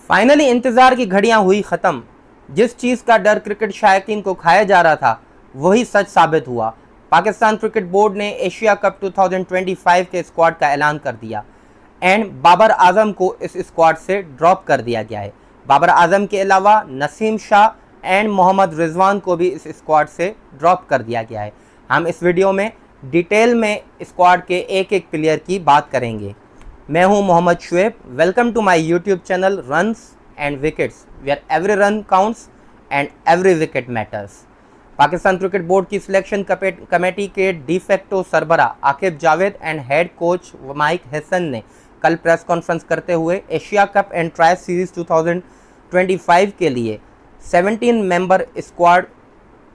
Finally इंतजार की घड़ियां हुई खत्म। जिस चीज का डर क्रिकेट शायकीन को खाया जा रहा था वही सच साबित हुआ। पाकिस्तान क्रिकेट बोर्ड ने एशिया कप 2025 के स्क्वाड का ऐलान कर दिया एंड बाबर आजम को इस स्क्वाड से ड्रॉप कर दिया गया है। बाबर आजम के अलावा नसीम शाह एंड मोहम्मद रिजवान को भी इस स्क्वाड से ड्रॉप कर दिया गया है। हम इस वीडियो में डिटेल में स्क्वाड के एक एक प्लेयर की बात करेंगे। मैं हूं Mohammad Shoaib. Welcome to my YouTube channel runs and wickets, where every run counts and every wicket matters. Pakistan cricket board की सिलेक्शन कमेटी के डिफेक्टो सरबरा Aqib Javed and head coach Mike Hesson ने कल प्रेस कॉन्फ्रेंस करते हुए Asia cup and tri series 2025 के लिए 17 member squad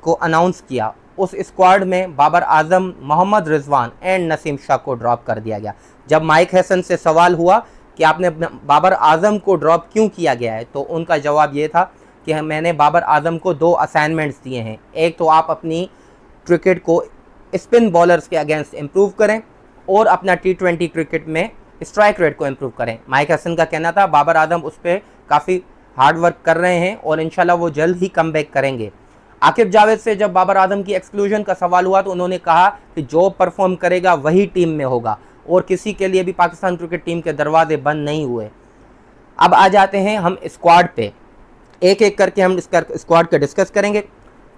को अनाउंस किया। उस स्क्वाड में बाबर आजम, मोहम्मद रिजवान एंड नसीम शाह को ड्रॉप कर दिया गया। जब माइक हैसन से सवाल हुआ कि आपने बाबर आजम को ड्रॉप क्यों किया गया है, तो उनका जवाब ये था कि मैंने बाबर आजम को 2 असाइनमेंट्स दिए हैं। एक तो आप अपनी क्रिकेट को स्पिन बॉलर्स के अगेंस्ट इम्प्रूव करें और अपना T20 क्रिकेट में स्ट्राइक रेट को इम्प्रूव करें। माइक हैसन का कहना था बाबर आजम उस पर काफ़ी हार्ड वर्क कर रहे हैं और इंशाल्लाह वो जल्द ही कम बैक करेंगे। आकिब जावेद से जब बाबर आजम की एक्सक्लूजन का सवाल हुआ तो उन्होंने कहा कि जो परफॉर्म करेगा वही टीम में होगा और किसी के लिए भी पाकिस्तान क्रिकेट टीम के दरवाजे बंद नहीं हुए। अब आ जाते हैं हम स्क्वाड पे, एक एक करके हम इसका स्क्वाड का डिस्कस करेंगे।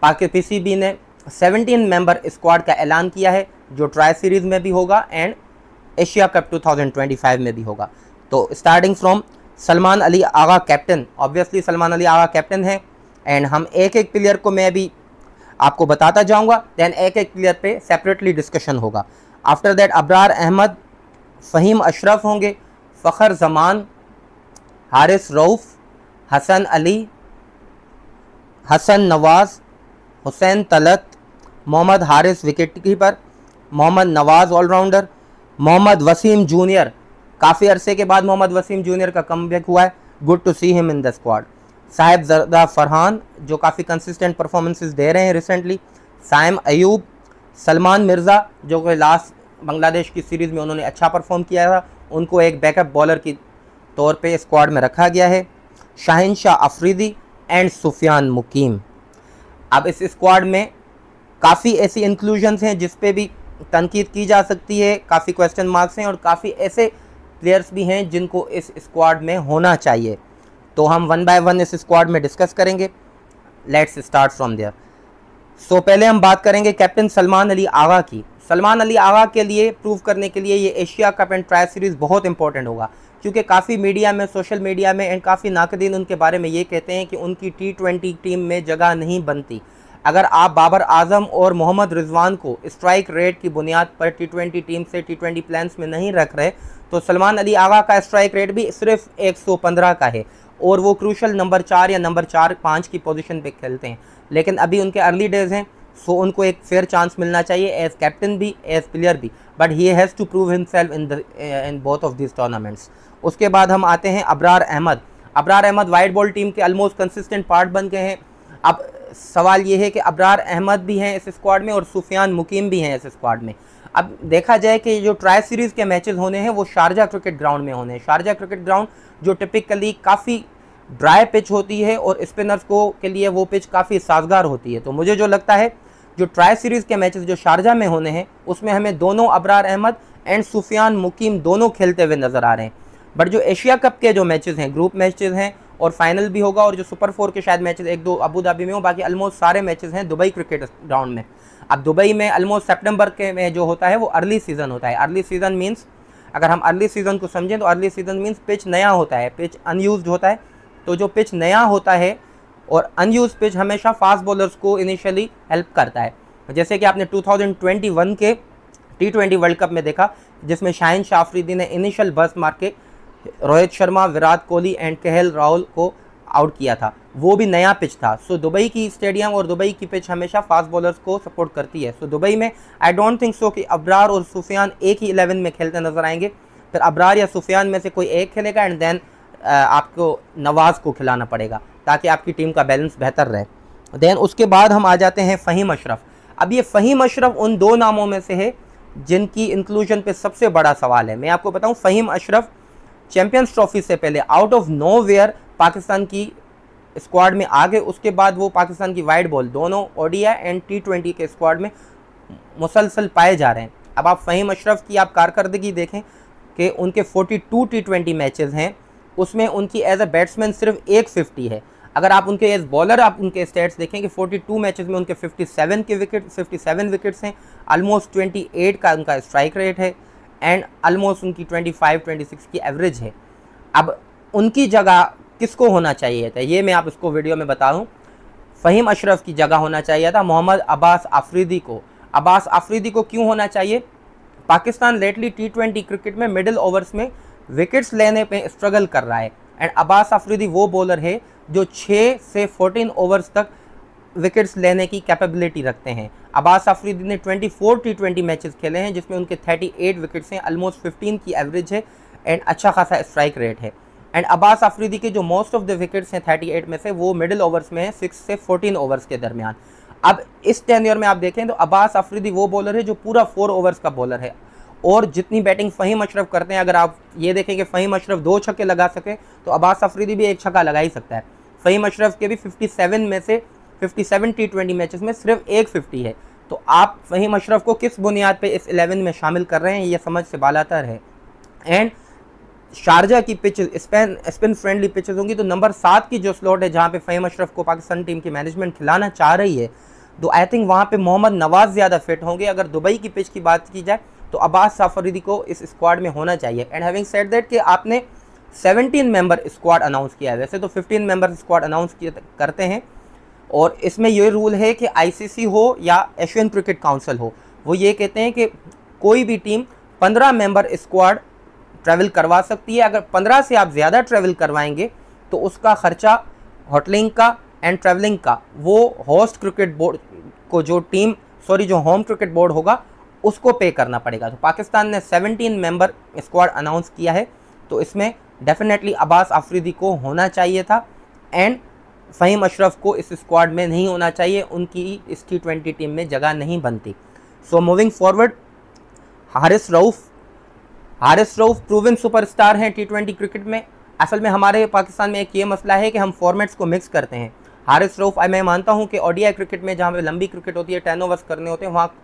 PCB ने 17 मेंबर स्क्वाड का ऐलान किया है जो ट्राई सीरीज़ में भी होगा एंड एशिया कप 2025 में भी होगा। तो starting from Salman Ali Agha captain, obviously Salman Ali Agha captain है एंड हम एक एक प्लेयर को मैं भी आपको बताता जाऊंगा, देन एक एक प्लेयर पे सेपरेटली डिस्कशन होगा। आफ्टर दैट अब्रार अहमद, फ़हीम अशरफ होंगे, Fakhar Zaman, Haris Rauf, Hasan Ali, Hasan Nawaz, Hussain Talat, Mohammad Haris wicket keeper, Mohammad Nawaz allrounder, Mohammad Wasim junior, काफ़ी अरसे के बाद मोहम्मद वसीम जूनियर का कमबैक हुआ है, good to see him in the squad. Sahibzada Farhan जो काफ़ी कंसिस्टेंट परफॉर्मेंसेस दे रहे हैं रिसेंटली, साइम अयूब, सलमान मिर्ज़ा जो कि लास्ट बांग्लादेश की सीरीज़ में उन्होंने अच्छा परफॉर्म किया था, उनको एक बैकअप बॉलर की तौर पे स्क्वाड में रखा गया है, शाहिन शाह अफरीदी एंड सुफियान मुकीम। अब इस स्क्वाड में काफ़ी ऐसी इंक्लूजन्स हैं जिस पे भी तनकीद की जा सकती है, काफ़ी क्वेश्चन मार्क्स हैं और काफ़ी ऐसे प्लेयर्स भी हैं जिनको इस स्क्वाड में होना चाहिए। तो हम 1 बाय 1 इस स्क्वाड में डिस्कस करेंगे। Let's start from there. So पहले हम बात करेंगे कैप्टन सलमान अली आगा की। सलमान अली आगा के लिए प्रूव करने के लिए ये Asia cup and try series बहुत इंपॉर्टेंट होगा, क्योंकि काफ़ी मीडिया में, सोशल मीडिया में एंड काफ़ी नाकदीन उनके बारे में ये कहते हैं कि उनकी T20 टीम में जगह नहीं बनती। अगर आप बाबर आजम और मोहम्मद रिजवान को स्ट्राइक रेट की बुनियाद पर T20 टीम से T20 प्लान्स में नहीं रख रहे तो सलमान अली आगा का स्ट्राइक रेट भी सिर्फ 115 का है और वो क्रूशल नंबर 4 या नंबर 4-5 की पोजीशन पे खेलते हैं। लेकिन अभी उनके अर्ली डेज हैं, सो उनको एक फेयर चांस मिलना चाहिए एज कैप्टन भी एज प्लेयर भी, but he has to prove himself in both of this tournaments. उसके बाद हम आते हैं Abrar Ahmed. Abrar Ahmed white ball team के ऑलमोस्ट कंसिस्टेंट पार्ट बन गए हैं। अब सवाल ये है कि अब्रार अहमद भी हैं इस स्क्वाड में और सुफियान मुकीम भी हैं इस स्क्वाड में। अब देखा जाए कि जो ट्राई सीरीज़ के मैचेस होने हैं वो शारजा क्रिकेट ग्राउंड में होने हैं। शारजा क्रिकेट ग्राउंड जो टिपिकली काफ़ी ड्राई पिच होती है और स्पिनर्स को के लिए वो पिच काफ़ी साजगार होती है। तो मुझे जो लगता है जो ट्राई सीरीज़ के मैचेस जो शारजा में होने हैं उसमें हमें दोनों अब्रार अहमद एंड सुफियान मुकीम दोनों खेलते हुए नज़र आ रहे हैं। बट जो एशिया कप के जो मैचेस हैं, ग्रुप मैचेस हैं और फाइनल भी होगा और जो सुपर 4 के शायद मैचेस 1-2 अबू धाबी में हो, बाकी ऑलमोस्ट सारे मैचेस हैं दुबई क्रिकेट ग्राउंड में। अब दुबई में ऑलमोस्ट सितंबर के में जो होता है वो अर्ली सीज़न होता है। अर्ली सीज़न मीन्स, अगर हम अर्ली सीज़न को समझें तो अर्ली सीज़न मीन्स पिच नया होता है, पिच अनयूज्ड होता है। तो जो पिच नया होता है और अनयूज्ड पिच हमेशा फास्ट बॉलर्स को इनिशियली हेल्प करता है। जैसे कि आपने 2021 के T20 वर्ल्ड कप में देखा जिसमें शाहिन शाह अफरीदी ने इनिशियल बस्ट मार के रोहित शर्मा, विराट कोहली एंड केएल राहुल को आउट किया था, वो भी नया पिच था। सो दुबई की स्टेडियम और दुबई की पिच हमेशा फास्ट बॉलर्स को सपोर्ट करती है। सो दुबई में आई डोंट थिंक सो कि अब्रार और सुफियान एक ही 11 में खेलते नजर आएंगे, फिर अब्रार या सुफियान में से कोई एक खेलेगा एंड देन आपको नवाज़ को खिलाना पड़ेगा ताकि आपकी टीम का बैलेंस बेहतर रहे। देन उसके बाद हम आ जाते हैं फ़हीम अशरफ। अब ये फ़हीम अशरफ उन 2 नामों में से है जिनकी इंक्लूजन पे सबसे बड़ा सवाल है। मैं आपको बताऊं, फ़हीम अशरफ चैंपियंस ट्रॉफी से पहले आउट ऑफ नोवेयर पाकिस्तान की स्क्वाड में आ गए। उसके बाद वो पाकिस्तान की वाइड बॉल दोनों ओडीआई एंड T20 के स्क्वाड में मुसलसल पाए जा रहे हैं। अब आप फ़हीम अशरफ की आप कारकर्दगी देखें कि उनके 42 T20 मैचेस हैं, उसमें उनकी एज अ बैट्समैन सिर्फ एक 50 है। अगर आप उनके एज बॉलर आप उनके स्टैट्स देखें कि 42 मैचेस में उनके 57 विकेट्स हैं, ऑलमोस्ट 28 का उनका स्ट्राइक रेट है एंड ऑलमोस्ट उनकी 25-26 की एवरेज है। अब उनकी जगह किसको होना चाहिए था, ये मैं आप इसको वीडियो में बता दूँ। फ़हीम अशरफ की जगह होना चाहिए था मोहम्मद अब्बास आफरीदी को। अब्बास आफरीदी को क्यों होना चाहिए? पाकिस्तान लेटली T20 क्रिकेट में मिडिल ओवर्स में विकेट्स लेने पे स्ट्रगल कर रहा है एंड अब्बास आफरीदी वो बॉलर है जो 6 से 14 ओवर्स तक विकेट्स लेने की कैपेबिलिटी रखते हैं। अब्बास आफरीदी ने 24 T20 मैचेस खेले हैं जिसमें उनके 38 विकेट्स हैं, ऑलमोस्ट 15 की एवरेज है एंड अच्छा खासा स्ट्राइक रेट है। एंड अब्बास आफरीदी के जो मोस्ट ऑफ द विकेट्स हैं 38 में से वो मिडिल ओवर्स में है, 6 से 14 ओवर्स के दरमियान। अब इस टेन्योर में आप देखें तो अब्बास आफरीदी वो बॉलर है जो पूरा 4 ओवर्स का बॉलर है और जितनी बैटिंग फ़हीम अशरफ करते हैं, अगर आप ये देखें कि फ़हीम अशरफ 2 छक्के लगा सके तो अब्बास आफरीदी भी 1 छक्का लगा ही सकता है। फ़हीम अशरफ के भी 57 में से 57 T20 मैचेस में सिर्फ एक 50 है। तो आप फ़हीम अशरफ को किस बुनियाद पे इस 11 में शामिल कर रहे हैं, ये समझ से बालातर है। एंड शारजा की पिचेस स्पिन फ्रेंडली पिचेस होंगी तो नंबर 7 की जो स्लॉट है जहाँ पे फ़हीम अशरफ को पाकिस्तान टीम की मैनेजमेंट खिलाना चाह रही है, तो आई थिंक वहाँ पे मोहम्मद नवाज़ ज़्यादा फिट होंगे। अगर दुबई की पिच की बात की जाए तो अब्बास आफरीदी को इस स्क्वाड में होना चाहिए। एंड हैविंग सेड दैट कि आपने 17 मेंबर स्क्वाड अनाउंस किया है, वैसे तो 15 मेंबर स्क्वाड अनाउंस करते हैं और इसमें ये रूल है कि ICC हो या एशियन क्रिकेट काउंसिल हो, वो ये कहते हैं कि कोई भी टीम 15 मेंबर स्क्वाड ट्रैवल करवा सकती है। अगर 15 से आप ज़्यादा ट्रैवल करवाएंगे तो उसका ख़र्चा होटलिंग का एंड ट्रैवलिंग का वो होस्ट क्रिकेट बोर्ड को जो होम क्रिकेट बोर्ड होगा उसको पे करना पड़ेगा। तो पाकिस्तान ने 17 मेंबर स्क्वाड अनाउंस किया है तो इसमें डेफिनेटली अब्बास आफरीदी को होना चाहिए था एंड फ़हीम अशरफ को इस स्क्वाड में नहीं होना चाहिए, उनकी इस T20 टीम में जगह नहीं बनती। So moving forward, Haris Rauf proven superstar हैं T20 क्रिकेट में। असल में हमारे पाकिस्तान में एक ये मसला है कि हम फॉर्मेट्स को मिक्स करते हैं। हारिस रऊफ मैं मानता हूँ कि ODI क्रिकेट में जहाँ पे लंबी क्रिकेट होती है, 10 ओवर्स करने होते हैं, वहाँ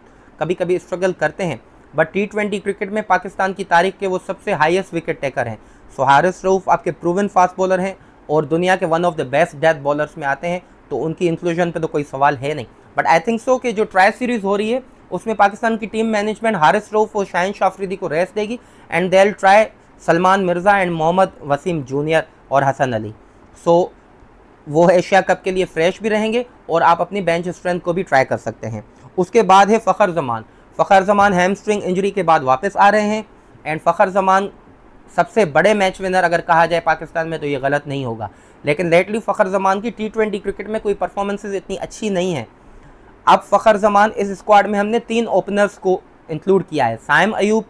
कभी कभी स्ट्रगल करते हैं, बट T20 क्रिकेट में पाकिस्तान की तारीख के वो सबसे हाईएस्ट विकेट टेकर हैं। सो हारिस रऊफ आपके प्रूवन फास्ट बॉलर हैं और दुनिया के one of the best death bowlers में आते हैं, तो उनकी इंक्लूजन पे तो कोई सवाल है नहीं। बट आई थिंक सो कि जो ट्राई सीरीज़ हो रही है उसमें पाकिस्तान की टीम मैनेजमेंट हारिस रऊफ और शाहीन शाह अफरीदी को रेस्ट देगी and they will try Salman Mirza and Mohammad Wasim junior और हसन अली। सो वो एशिया कप के लिए फ्रेश भी रहेंगे और आप अपनी बेंच स्ट्रेंथ को भी ट्राई कर सकते हैं। उसके बाद है फ़खर ज़मान हैमस्ट्रिंग इंजरी के बाद वापस आ रहे हैं एंड फ़खर ज़मान सबसे बड़े मैच विनर अगर कहा जाए पाकिस्तान में तो ये गलत नहीं होगा, लेकिन लेटली फ़खर ज़मान की T20 क्रिकेट में कोई परफॉर्मेंसेज इतनी अच्छी नहीं है। अब फ़खर ज़मान इस स्क्वाड में हमने 3 ओपनर्स को इंक्लूड किया है, साइम अयूब,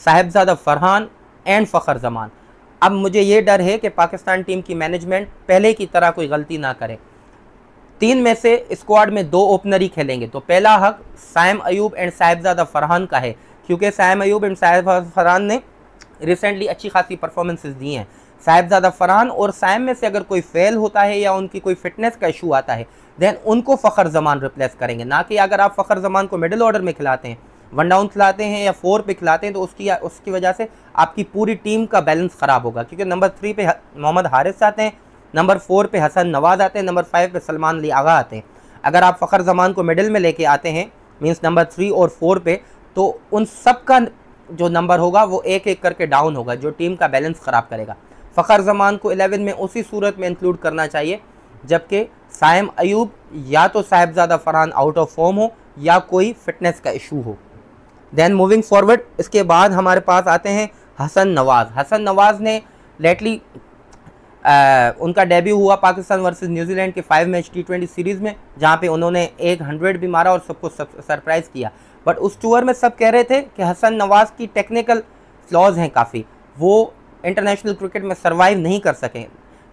साहिबजादा फरहान एंड फ़खर ज़मान। अब मुझे ये डर है कि पाकिस्तान टीम की मैनेजमेंट पहले की तरह कोई गलती ना करे। 3 में से स्क्वाड में 2 ओपनर ही खेलेंगे, तो पहला हक साइम अयूब एंड साहिबजादा फरहान का है, क्योंकि साइम अयूब एंड साहिबजादा फरहान ने रिसेंटली अच्छी खासी परफॉर्मेंसेस दी हैं। साहिबजादा फरहान और साइम में से अगर कोई फेल होता है या उनकी कोई फिटनेस का इशू आता है देन उनको फ़खर ज़मान रिप्लेस करेंगे, ना कि अगर आप फ़खर ज़मान को मिडिल ऑर्डर में खिलाते हैं, 1 डाउन खिलाते हैं या 4 पे खिलाते हैं तो उसकी वजह से आपकी पूरी टीम का बैलेंस ख़राब होगा, क्योंकि नंबर 3 पे मोहम्मद हारिस आते हैं, नंबर 4 पे हसन नवाज़ आते हैं, नंबर 5 पे सलमान अली आगा आते हैं। अगर आप फ़खर ज़मान को मिडिल में लेके आते हैं मीन्स नंबर 3 और 4 पे, तो उन सब का जो नंबर होगा वो एक एक करके डाउन होगा, जो टीम का बैलेंस ख़राब करेगा। फ़खर ज़मान को 11 में उसी सूरत में इंक्लूड करना चाहिए जबकि साइम अयूब या तो Sahibzada Farhan out of form हो या कोई फिटनेस का इशू हो। देन मूविंग फॉरवर्ड, इसके बाद हमारे पास आते हैं हसन नवाज़ ने लेटली उनका डेब्यू हुआ पाकिस्तान वर्सेस न्यूजीलैंड के 5 मैच T20 सीरीज़ में, जहाँ पे उन्होंने 100 भी मारा और सबको सरप्राइज़ किया। बट उस टूर में सब कह रहे थे कि हसन नवाज़ की टेक्निकल फ्लॉज हैं काफ़ी, वो इंटरनेशनल क्रिकेट में सर्वाइव नहीं कर सकें,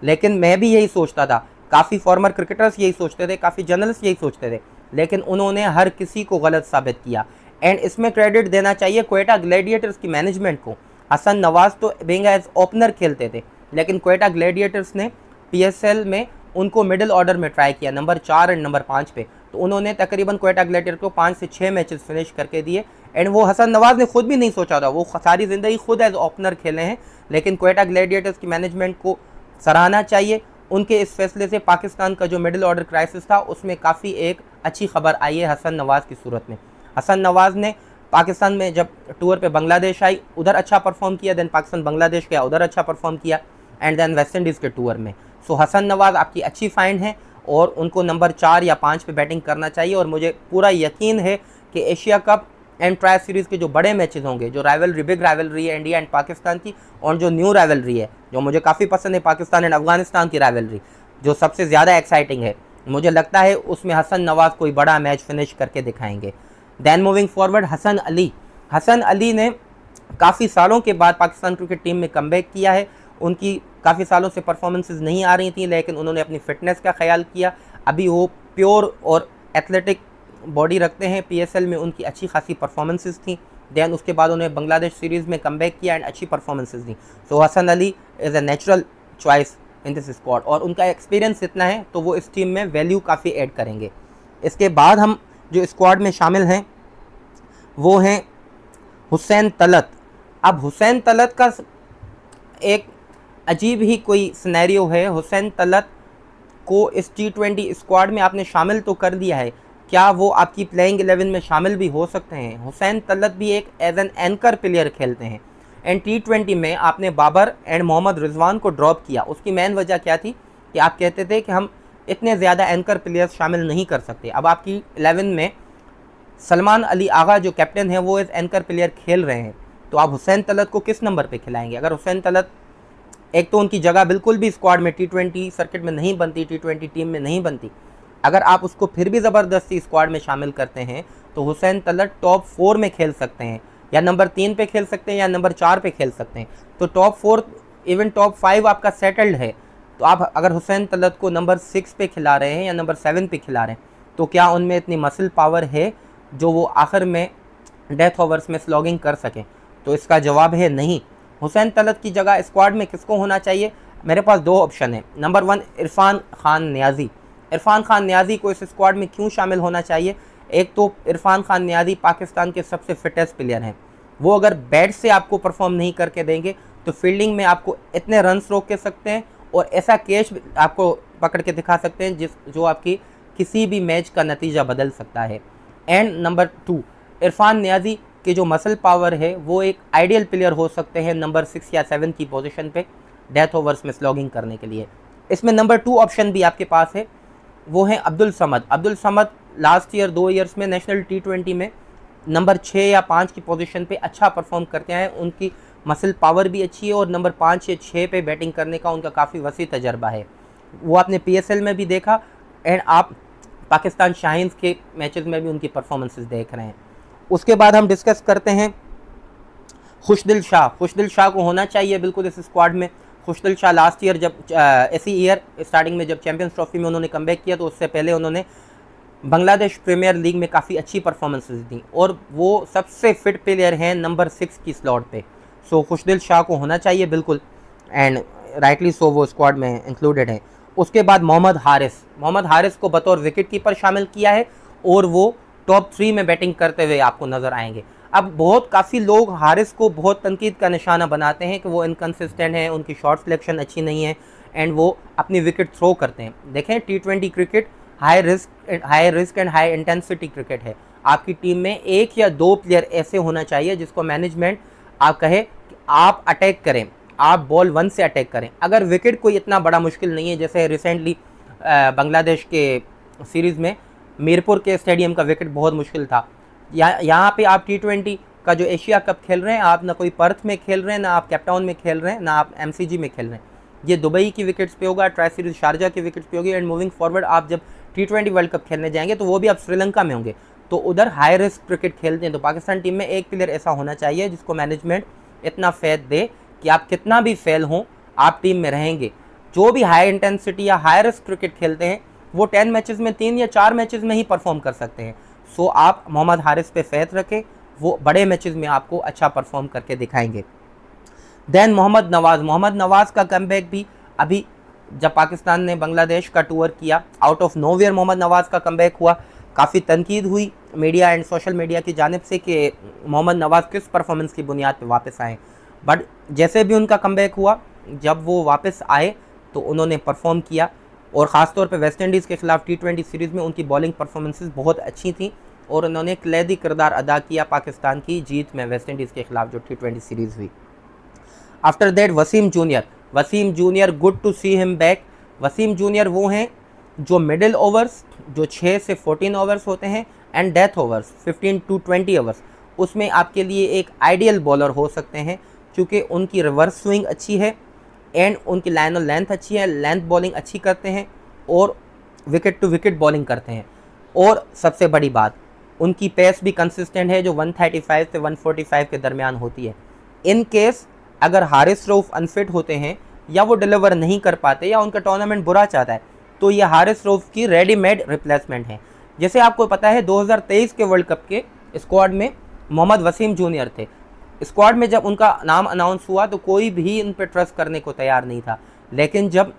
लेकिन मैं भी यही सोचता था, काफ़ी फॉर्मर क्रिकेटर्स यही सोचते थे, काफ़ी जर्नलिस्ट यही सोचते थे, लेकिन उन्होंने हर किसी को गलत साबित किया। एंड इसमें क्रेडिट देना चाहिए क्वेटा ग्लैडिएटर्स की मैनेजमेंट को। हसन नवाज़ तो बिंग एज ओपनर खेलते थे, लेकिन क्वेटा ग्लैडिएटर्स ने PSL में उनको मिडिल ऑर्डर में ट्राई किया, नंबर 4 एंड नंबर 5 पे, तो उन्होंने तकरीबन क्वेटा ग्लैडिएटर को 5 से 6 मैचेस फिनिश करके दिए। एंड वो हसन नवाज ने खुद भी नहीं सोचा था, वो सारी ज़िंदगी खुद एज ओपनर खेले हैं, लेकिन क्वेटा ग्लैडिएटर्स की मैनेजमेंट को सराहना चाहिए। उनके इस फैसले से पाकिस्तान का जो मिडिल ऑर्डर क्राइसिस था उसमें काफ़ी एक अच्छी खबर आई है हसन नवाज की सूरत में। हसन नवाज ने पाकिस्तान में जब टूर पे बांग्लादेश आई उधर अच्छा परफॉर्म किया, देन पाकिस्तान बांग्लादेश गया उधर अच्छा परफॉर्म किया, एंड देन वेस्ट इंडीज़ के टूर में। सो हसन नवाज आपकी अच्छी फाइंड है और उनको नंबर 4 या 5 पे बैटिंग करना चाहिए। और मुझे पूरा यकीन है कि Asia cup and try series के जो बड़े मैचेस होंगे, जो राइवलरी बिग राइवलरी है इंडिया एंड पाकिस्तान की, और जो न्यू राइवलरी है जो मुझे काफ़ी पसंद है पाकिस्तान एंड अफगानिस्तान की राइवलरी, जो सबसे ज़्यादा एक्साइटिंग है, मुझे लगता है उसमें हसन नवाज कोई बड़ा मैच फिनिश करके दिखाएंगे। Then moving forward, Hasan Ali ने काफ़ी सालों के बाद पाकिस्तान क्रिकेट टीम में कमबैक किया है। उनकी काफ़ी सालों से परफॉर्मेंसेस नहीं आ रही थी, लेकिन उन्होंने अपनी फ़िटनेस का ख्याल किया। अभी वो प्योर और एथलेटिक बॉडी रखते हैं। PSL में उनकी अच्छी खासी परफॉर्मेंसेस थी। दैन उसके बाद उन्होंने बांग्लादेश सीरीज़ में कमबैक किया एंड अच्छी परफॉर्मेंसेस दी। So Hasan Ali is a natural choice in this squad, और उनका एक्सपीरियंस इतना है तो वो इस टीम में वैल्यू काफ़ी ऐड करेंगे। इसके बाद हम जो स्क्वाड में शामिल हैं वो हैं हुसैन तलत। अब हुसैन तलत का एक अजीब ही कोई सिनेरियो है। हुसैन तलत को इस T20 स्क्वाड में आपने शामिल तो कर दिया है, क्या वो आपकी प्लेइंग 11 में शामिल भी हो सकते हैं? हुसैन तलत भी एक एज एन एंकर प्लेयर खेलते हैं, एंड T20 में आपने बाबर एंड मोहम्मद रिजवान को ड्रॉप किया। उसकी मेन वजह क्या थी कि आप कहते थे कि हम इतने ज़्यादा एंकर प्लेयर्स शामिल नहीं कर सकते। अब आपकी 11 में सलमान अली आगा जो कैप्टन है वो एज एंकर प्लेयर खेल रहे हैं, तो आप हुसैन तलत को किस नंबर पे खिलाएंगे? अगर हुसैन तलत, एक तो उनकी जगह बिल्कुल भी स्क्वाड में T20 सर्किट में नहीं बनती, T20 टीम में नहीं बनती, अगर आप उसको फिर भी ज़बरदस्ती स्क्वाड में शामिल करते हैं तो हुसैन तलत टॉप 4 में खेल सकते हैं, या नंबर 3 पे खेल सकते हैं, या नंबर 4 पे खेल सकते हैं। तो टॉप 4 इवन टॉप 5 आपका सेटल्ड है। तो आप अगर हुसैन तलत को नंबर 6 पे खिला रहे हैं या नंबर 7 पे खिला रहे हैं, तो क्या उनमें इतनी मसल पावर है जो वो आखिर में डेथ ओवर्स में स्लॉगिंग कर सकें? तो इसका जवाब है नहीं। हुसैन तलत की जगह स्क्वाड में किसको होना चाहिए? मेरे पास 2 ऑप्शन है। नंबर 1 इरफान खान न्याजी। इरफान खान न्याजी को इस स्क्वाड में क्यों शामिल होना चाहिए? एक तो इरफान खान न्याजी पाकिस्तान के सबसे फिटेस्ट प्लेयर हैं। वो अगर बैट से आपको परफॉर्म नहीं करके देंगे तो फील्डिंग में आपको इतने रन्स रोक के सकते हैं और ऐसा कैच आपको पकड़ के दिखा सकते हैं जो आपकी किसी भी मैच का नतीजा बदल सकता है। एंड नंबर 2, इरफान न्याजी की जो मसल पावर है वो एक आइडियल प्लेयर हो सकते हैं नंबर 6 या 7 की पोजीशन पे डेथ ओवर्स में स्लॉगिंग करने के लिए। इसमें नंबर 2 ऑप्शन भी आपके पास है, वो है Abdul Samad. Abdul Samad last year 2 years में नेशनल T20 में नंबर 6 या 5 की पोजीशन पे अच्छा परफॉर्म करते हैं। उनकी मसल पावर भी अच्छी है और नंबर 5 या 6 पे बैटिंग करने का उनका काफ़ी वसी तजर्बा है। वो आपने PSL में भी देखा एंड आप पाकिस्तान शाहीन्स के मैचेस में भी उनकी परफॉर्मेंसेस देख रहे हैं। उसके बाद हम डिस्कस करते हैं खुशदिल शाह। खुशदिल शाह को होना चाहिए बिल्कुल इस स्क्वाड में। खुशदिल शाह लास्ट ईयर जब इसी ईयर स्टार्टिंग में जब चैंपियंस ट्रॉफी में उन्होंने कमबैक किया तो उससे पहले उन्होंने बांग्लादेश प्रीमियर लीग में काफ़ी अच्छी परफॉर्मेंसेस दी और वो सबसे फिट प्लेयर हैं नंबर 6 की स्लॉट पे। सो खुशदिल शाह को होना चाहिए बिल्कुल, एंड राइटली सो वो स्क्वाड में इंक्लूडेड है। उसके बाद मोहम्मद हारिस को बतौर विकेट कीपर शामिल किया है और वो टॉप 3 में बैटिंग करते हुए आपको नज़र आएंगे। अब काफ़ी लोग हारिस को बहुत तनकीद का निशाना बनाते हैं कि वो इनकन्सिस्टेंट हैं, उनकी शॉट सिलेक्शन अच्छी नहीं है एंड वो अपनी विकेट थ्रो करते हैं। देखें T20 cricket high risk and high intensity cricket है। आपकी टीम में 1 या 2 प्लेयर ऐसे होना चाहिए जिसको मैनेजमेंट आप कहे कि आप अटैक करें, आप बॉल 1 से अटैक करें। अगर विकेट कोई इतना बड़ा मुश्किल नहीं है, जैसे रिसेंटली बांग्लादेश के सीरीज़ में मीरपुर के स्टेडियम का विकेट बहुत मुश्किल था, यहाँ पे आप T20 का जो एशिया कप खेल रहे हैं, आप ना कोई पर्थ में खेल रहे हैं, ना आप कैपटाउन में खेल रहे हैं, ना आप MCG में खेल रहे हैं। ये दुबई की विकेट्स पे होगा, ट्राई सीरीज शारजा की विकेट्स पे होगी एंड मूविंग फॉरवर्ड आप जब T20 वर्ल्ड कप खेलने जाएंगे तो वो भी आप श्रीलंका में होंगे, तो उधर हाई रिस्क क्रिकेट खेलते हैं। तो पाकिस्तान टीम में एक प्लेयर ऐसा होना चाहिए जिसको मैनेजमेंट इतना फेथ दे कि आप कितना भी फेल हों आप टीम में रहेंगे। जो भी हाई इंटेंसिटी या हाई रिस्क क्रिकेट खेलते हैं वो 10 मैचेस में 3 या 4 मैचेस में ही परफॉर्म कर सकते हैं। सो आप मोहम्मद हारिस पे फेथ रखें, वो बड़े मैचेस में आपको अच्छा परफॉर्म करके दिखाएंगे। देन मोहम्मद नवाज का कमबैक भी अभी जब पाकिस्तान ने बांग्लादेश का टूर किया, out of nowhere Mohammad Nawaz का कमबैक हुआ। काफ़ी तनकीद हुई मीडिया एंड सोशल मीडिया की जानिब से कि मोहम्मद नवाज किस परफॉर्मेंस की बुनियाद पर वापस आए, बट जैसे भी उनका कमबैक हुआ, जब वो वापस आए तो उन्होंने परफॉर्म किया और ख़ास तौर पे वेस्ट इंडीज़ के ख़िलाफ़ T20 सीरीज़ में उनकी बॉलिंग परफॉर्मेंसेस बहुत अच्छी थी और उन्होंने कलीदी किरदार अदा किया पाकिस्तान की जीत में वेस्ट इंडीज़ के ख़िलाफ़ जो T20 सीरीज़ हुई। After that Wasim junior good to see him back. Wasim junior वो हैं जो मिडिल ओवर्स जो 6 से 14 ओवर्स होते हैं and death overs 15 to 20 overs, उसमें आपके लिए एक आइडियल बॉलर हो सकते हैं क्योंकि उनकी रिवर्स स्विंग अच्छी है एंड उनकी लाइन और लेंथ अच्छी है, लेंथ बॉलिंग अच्छी करते हैं और विकेट टू विकेट बॉलिंग करते हैं। और सबसे बड़ी बात, उनकी पेस भी कंसिस्टेंट है जो 135 से 145 के दरमियान होती है। इन केस अगर हारिस रऊफ अनफिट होते हैं या वो डिलीवर नहीं कर पाते या उनका टूर्नामेंट बुरा चाहता है तो ये हारिस रऊफ की रेडीमेड रिप्लेसमेंट है। जैसे आपको पता है 2023 के वर्ल्ड कप के स्क्वाड में मोहम्मद वसीम जूनियर थे। स्क्वाड में जब उनका नाम अनाउंस हुआ तो कोई भी इन पर ट्रस्ट करने को तैयार नहीं था, लेकिन जब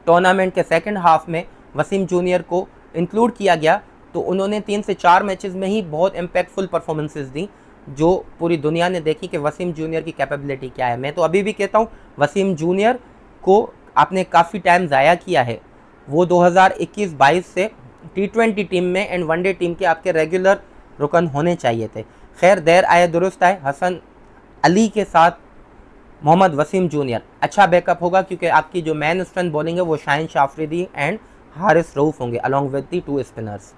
टूर्नामेंट के सेकंड हाफ में वसीम जूनियर को इंक्लूड किया गया तो उन्होंने 3 से 4 मैचेस में ही बहुत इम्पैक्टफुल परफॉर्मेंसेस दी जो पूरी दुनिया ने देखी कि वसीम जूनियर की कैपेबिलिटी क्या है। मैं तो अभी भी कहता हूँ वसीम जूनियर को आपने काफ़ी टाइम ज़ाया किया है। वो 2021-22 से T20 टीम में एंड वनडे टीम के आपके रेगुलर रुकन होने चाहिए थे। खैर देर आए दुरुस्त आए, हसन अली के साथ मोहम्मद वसीम जूनियर अच्छा बैकअप होगा क्योंकि आपकी जो मैन स्ट्रेंथ बॉलिंग है वो शाहीन शाह अफरीदी एंड हारिस रऊफ होंगे along with the 2 spinners.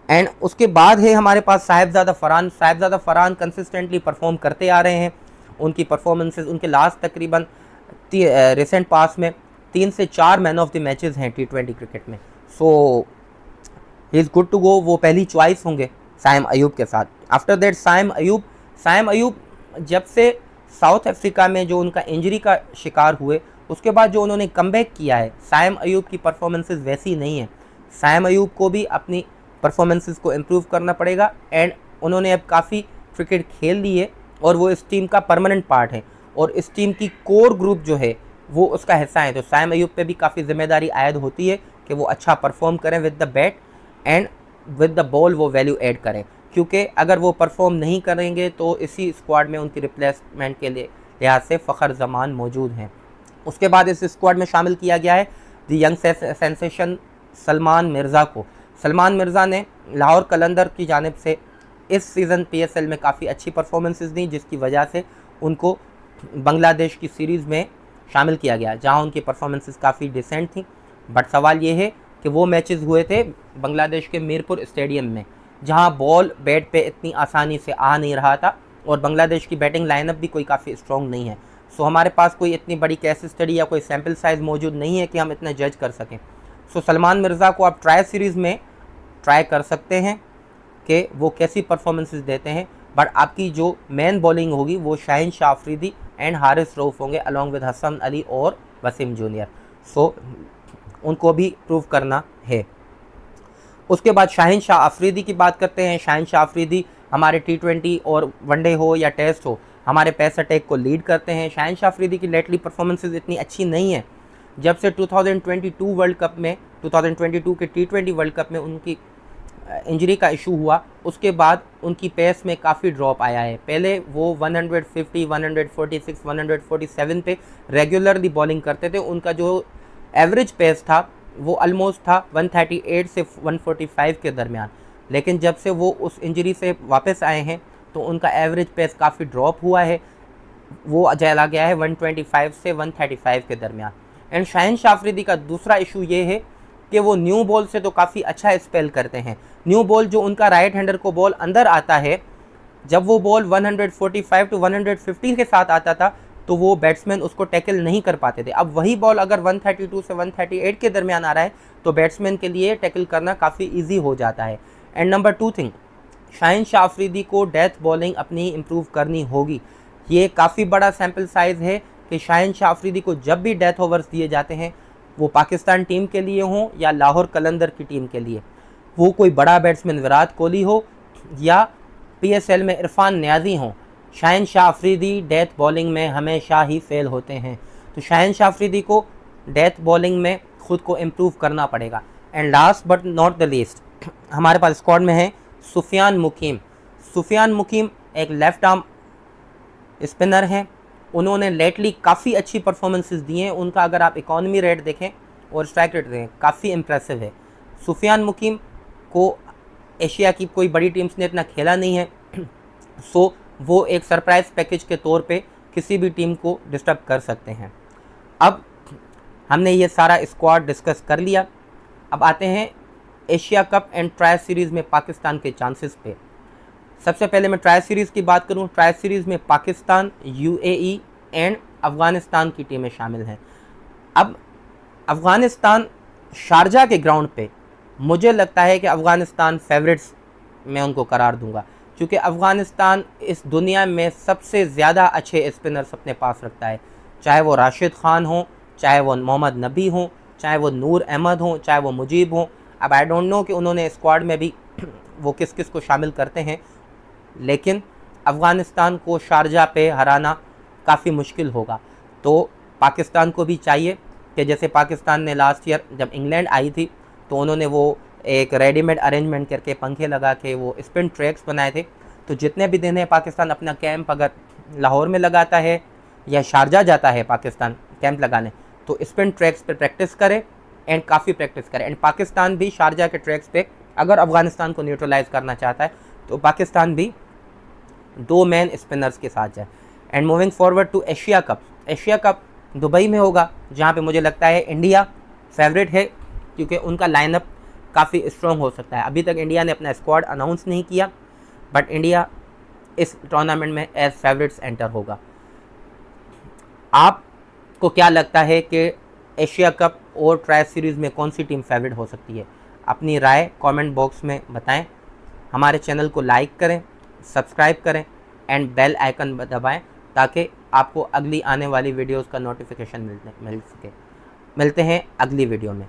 And उसके बाद है हमारे पास साहिबजादा फरहान कंसिस्टेंटली परफॉर्म करते आ रहे हैं। उनकी परफॉर्मेंसेस उनके लास्ट तकरीबन रिसेंट पास में 3 से 4 मैन ऑफ द मैचेस हैं T20 क्रिकेट में। So he is good to go, वो पहली चॉइस होंगे साइम अयूब के साथ। आफ्टर दैट साइम अयूब जब से साउथ अफ्रीका में जो उनका इंजरी का शिकार हुए उसके बाद जो उन्होंने कमबैक किया है, साइम अयूब की परफॉर्मेंसेस वैसी नहीं है। साइम अयूब को भी अपनी परफॉर्मेंसेस को इम्प्रूव करना पड़ेगा एंड उन्होंने अब काफ़ी क्रिकेट खेल ली है और वो इस टीम का परमानेंट पार्ट है और इस टीम की कोर ग्रुप जो है वो उसका हिस्सा है। तो साइम अयूब पे भी काफ़ी जिम्मेदारी आयद होती है कि वो अच्छा परफॉर्म करें with the bat and with the ball वो वैल्यू ऐड करें, क्योंकि अगर वो परफॉर्म नहीं करेंगे तो इसी स्क्वाड में उनकी रिप्लेसमेंट के लिए लिहाज से फ़खर जमान मौजूद हैं। उसके बाद इस स्क्वाड में शामिल किया गया है दी यंग सेंसेशन सलमान मिर्ज़ा को। सलमान मिर्ज़ा ने लाहौर कलंदर की जानिब से इस सीज़न PSL में काफ़ी अच्छी परफॉर्मेंसेस दी जिसकी वजह से उनको बांग्लादेश की सीरीज़ में शामिल किया गया जहां उनकी परफॉर्मेंसेस काफ़ी डिसेंट थी। बट सवाल ये है कि वो मैचेस हुए थे बांग्लादेश के मीरपुर स्टेडियम में जहां बॉल बैट पे इतनी आसानी से आ नहीं रहा था और बांग्लादेश की बैटिंग लाइनअप भी कोई काफ़ी स्ट्रॉन्ग नहीं है। सो हमारे पास कोई इतनी बड़ी केस स्टडी या कोई सैम्पल साइज़ मौजूद नहीं है कि हम इतना जज कर सकें। सो सलमान मिर्ज़ा को आप ट्राई सीरीज़ में ट्राई कर सकते हैं कि वो कैसी परफॉर्मेंसेस देते हैं, बट आपकी जो मेन बॉलिंग होगी वो शाहीन शाह अफरीदी एंड हारिस रऊफ होंगे अलॉन्ग विद हसन अली और वसीम जूनियर। सो उनको भी प्रूव करना है। उसके बाद शाहीन शाह अफरीदी की बात करते हैं। शाहीन शाह अफरीदी हमारे T20 और वनडे हो या टेस्ट हो हमारे पेस अटैक को लीड करते हैं। शाहीन शाह अफरीदी की लेटली परफॉर्मेंसेस इतनी अच्छी नहीं है। जब से 2022 वर्ल्ड कप में 2022 के T20 वर्ल्ड कप में उनकी इंजरी का इशू हुआ उसके बाद उनकी पेस में काफ़ी ड्रॉप आया है। पहले वो 150, 146, 147 पे रेगुलरली बॉलिंग करते थे। उनका जो एवरेज पेस था वो ऑलमोस्ट था 138 से 145 के दरमियान, लेकिन जब से वो उस इंजरी से वापस आए हैं तो उनका एवरेज पेस काफ़ी ड्रॉप हुआ है, वो चला गया है 125 से 135 के दरमियान। एंड शाहीन शाह अफरीदी का दूसरा इशू ये है कि वो न्यू बॉल से तो काफ़ी अच्छा स्पेल करते हैं। न्यू बॉल जो उनका राइट हैंडर को बॉल अंदर आता है, जब वो बॉल 145 टू 150 के साथ आता था तो वो बैट्समैन उसको टैकल नहीं कर पाते थे। अब वही बॉल अगर 132 से 138 के दरमियान आ रहा है तो बैट्समैन के लिए टैकल करना काफ़ी ईजी हो जाता है। And number 2 thing, Shaheen Shah Afridi को डेथ बॉलिंग अपनी इम्प्रूव करनी होगी। ये काफ़ी बड़ा सैम्पल साइज़ है कि शाहीन शाह अफरीदी को जब भी डेथ ओवर्स दिए जाते हैं वो पाकिस्तान टीम के लिए हों या लाहौर कलंदर की टीम के लिए, वो कोई बड़ा बैट्समैन विराट कोहली हो या PSL में इरफान नियाज़ी हों, शहनशाह अफरीदी डेथ बॉलिंग में हमेशा ही फेल होते हैं, तो शहनशाह अफरीदी को डेथ बॉलिंग में खुद को इम्प्रूव करना पड़ेगा। And last but not the least हमारे पास स्क्वाड में है सुफियान मुकीम। सुफियान मुकीम एक लेफ़्ट आर्म स्पिनर हैं, उन्होंने लेटली काफ़ी अच्छी परफॉर्मेंसेस दी हैं। उनका अगर आप इकॉनमी रेट देखें और स्ट्राइक रेट देखें काफ़ी इम्प्रेसिव है। सुफियान मुकीम को एशिया की कोई बड़ी टीम्स ने इतना खेला नहीं है, सो वो एक सरप्राइज़ पैकेज के तौर पे किसी भी टीम को डिस्टर्ब कर सकते हैं। अब हमने ये सारा स्क्वाड डिस्कस कर लिया, अब आते हैं Asia cup and try series में पाकिस्तान के चांसेस पे। सबसे पहले मैं ट्राई सीरीज़ की बात करूं, ट्राई सीरीज़ में पाकिस्तान, यूएई एंड अफ़गानिस्तान की टीमें शामिल हैं। अब अफ़गानिस्तान शारजा के ग्राउंड पे मुझे लगता है कि अफ़गानिस्तान फेवरेट्स मैं उनको करार दूंगा, क्योंकि अफ़गानिस्तान इस दुनिया में सबसे ज़्यादा अच्छे स्पिनर्स अपने पास रखता है, चाहे वो राशिद खान हो, चाहे वो मोहम्मद नबी हो, चाहे वो नूर अहमद हो, चाहे वो मुजीब हो। अब आई डोंट नो कि उन्होंने स्क्वाड में भी वो किस किस को शामिल करते हैं, लेकिन अफ़गानिस्तान को शारजा पे हराना काफ़ी मुश्किल होगा। तो पाकिस्तान को भी चाहिए कि जैसे पाकिस्तान ने लास्ट ईयर जब इंग्लैंड आई थी तो उन्होंने वो एक रेडीमेड अरेंजमेंट करके पंखे लगा के वो स्पिन ट्रैक्स बनाए थे, तो जितने भी दिन है पाकिस्तान अपना कैंप अगर लाहौर में लगाता है या शारजा जाता है पाकिस्तान कैंप लगाने, तो स्पिन ट्रैक्स पे प्रैक्टिस करे एंड काफ़ी प्रैक्टिस करे। एंड पाकिस्तान भी शारजा के ट्रैक्स पे अगर अफ़गानिस्तान को न्यूट्रलाइज करना चाहता है तो पाकिस्तान भी 2 मैन स्पिनर्स के साथ जाए। And moving forward to Asia Cup, Asia Cup Dubai में होगा, जहाँ पे मुझे लगता है इंडिया फेवरेट है, क्योंकि उनका लाइनअप काफ़ी स्ट्रॉन्ग हो सकता है। अभी तक इंडिया ने अपना स्क्वाड अनाउंस नहीं किया, बट इंडिया इस टूर्नामेंट में एज फेवरेट्स एंटर होगा। आपको क्या लगता है कि एशिया कप और ट्राई सीरीज़ में कौन सी टीम फेवरेट हो सकती है? अपनी राय कमेंट बॉक्स में बताएं। हमारे चैनल को लाइक करें, सब्सक्राइब करें एंड बेल आइकन दबाएं ताकि आपको अगली आने वाली वीडियोस का नोटिफिकेशन मिल सके। मिलते हैं अगली वीडियो में।